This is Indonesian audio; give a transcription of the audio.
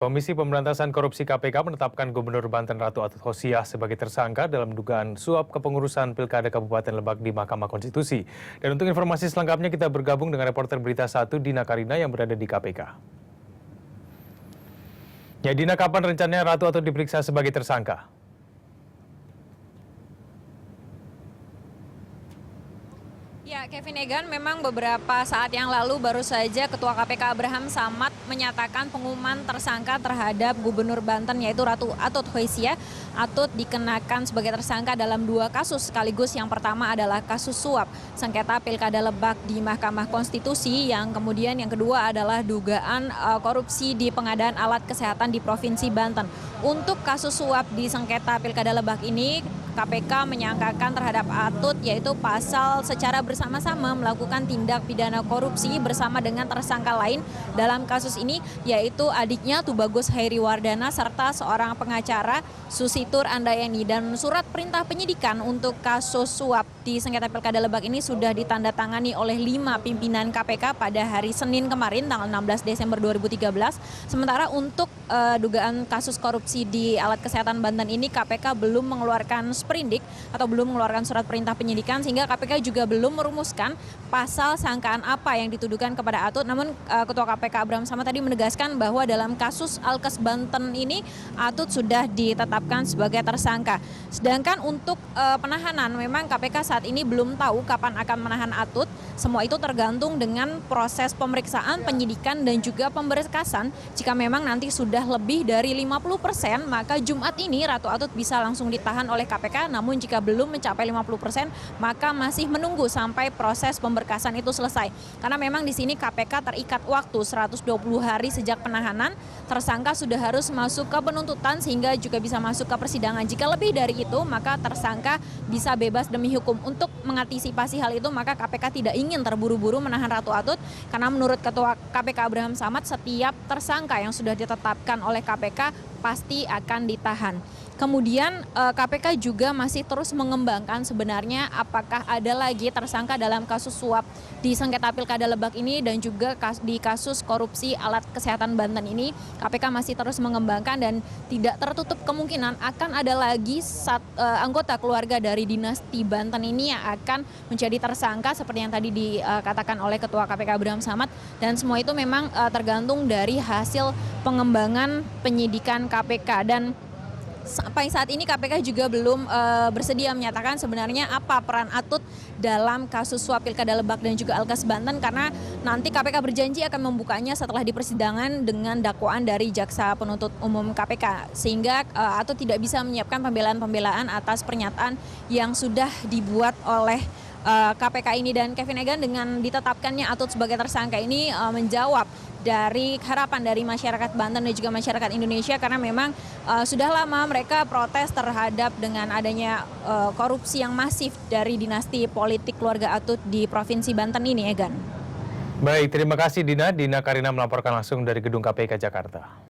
Komisi Pemberantasan Korupsi KPK menetapkan Gubernur Banten Ratu Atut Khosyah sebagai tersangka dalam dugaan suap kepengurusan Pilkada Kabupaten Lebak di Mahkamah Konstitusi. Dan untuk informasi selengkapnya kita bergabung dengan reporter Berita 1 Dina Karina yang berada di KPK. Ya Dina, kapan rencananya Ratu Atut diperiksa sebagai tersangka? Ya, Kevin Egan, memang beberapa saat yang lalu baru saja Ketua KPK Abraham Samad menyatakan pengumuman tersangka terhadap Gubernur Banten yaitu Ratu Atut Khosyah. Atut dikenakan sebagai tersangka dalam 2 kasus sekaligus. Yang pertama adalah kasus suap sengketa Pilkada Lebak di Mahkamah Konstitusi, yang kemudian yang kedua adalah dugaan korupsi di pengadaan alat kesehatan di Provinsi Banten. Untuk kasus suap di sengketa Pilkada Lebak ini, KPK menyangkakan terhadap Atut yaitu pasal secara bersama-sama melakukan tindak pidana korupsi bersama dengan tersangka lain dalam kasus ini, yaitu adiknya Tubagus Hairiwardana serta seorang pengacara Susitur Andayani. Dan surat perintah penyidikan untuk kasus suap di sengketa Pilkada Lebak ini sudah ditandatangani oleh 5 pimpinan KPK pada hari Senin kemarin tanggal 16 Desember 2013. Sementara untuk dugaan kasus korupsi di alat kesehatan Banten ini, KPK belum mengeluarkan sprindik atau belum mengeluarkan surat perintah penyidikan, sehingga KPK juga belum merumuskan pasal sangkaan apa yang dituduhkan kepada Atut. Namun Ketua KPK Abraham Samad tadi menegaskan bahwa dalam kasus Alkes Banten ini Atut sudah ditetapkan sebagai tersangka. Sedangkan untuk penahanan, memang KPK saat ini belum tahu kapan akan menahan Atut. Semua itu tergantung dengan proses pemeriksaan, penyidikan, dan juga pemberkasan. Jika memang nanti sudah lebih dari 50%, maka Jumat ini Ratu Atut bisa langsung ditahan oleh KPK. Namun jika belum mencapai 50%, maka masih menunggu sampai proses pemberkasan itu selesai. Karena memang di sini KPK terikat waktu 120 hari sejak penahanan. Tersangka sudah harus masuk ke penuntutan sehingga juga bisa masuk ke persidangan. Jika lebih dari itu, maka tersangka bisa bebas demi hukum. Untuk mengantisipasi hal itu, maka KPK tidak ingin terburu-buru menahan Ratu Atut, karena menurut Ketua KPK Abraham Samad, setiap tersangka yang sudah ditetapkan oleh KPK pasti akan ditahan. Kemudian KPK juga masih terus mengembangkan sebenarnya apakah ada lagi tersangka dalam kasus suap di sengketa Pilkada Lebak ini dan juga di kasus korupsi alat kesehatan Banten ini. KPK masih terus mengembangkan dan tidak tertutup kemungkinan akan ada lagi anggota keluarga dari dinasti Banten ini yang akan menjadi tersangka seperti yang tadi dikatakan oleh Ketua KPK Abraham Samad. Dan semua itu memang tergantung dari hasil pengembangan penyidikan KPK. Dan sampai saat ini KPK juga belum bersedia menyatakan sebenarnya apa peran Atut dalam kasus suap Pilkada Lebak dan juga Alkes Banten, karena nanti KPK berjanji akan membukanya setelah di persidangan dengan dakwaan dari Jaksa Penuntut Umum KPK, sehingga Atut tidak bisa menyiapkan pembelaan-pembelaan atas pernyataan yang sudah dibuat oleh KPK ini. Dan Kevin Egan, dengan ditetapkannya Atut sebagai tersangka ini menjawab dari harapan dari masyarakat Banten dan juga masyarakat Indonesia, karena memang sudah lama mereka protes terhadap dengan adanya korupsi yang masif dari dinasti politik keluarga Atut di Provinsi Banten ini, Egan. Baik, terima kasih Dina. Dina Karina melaporkan langsung dari Gedung KPK Jakarta.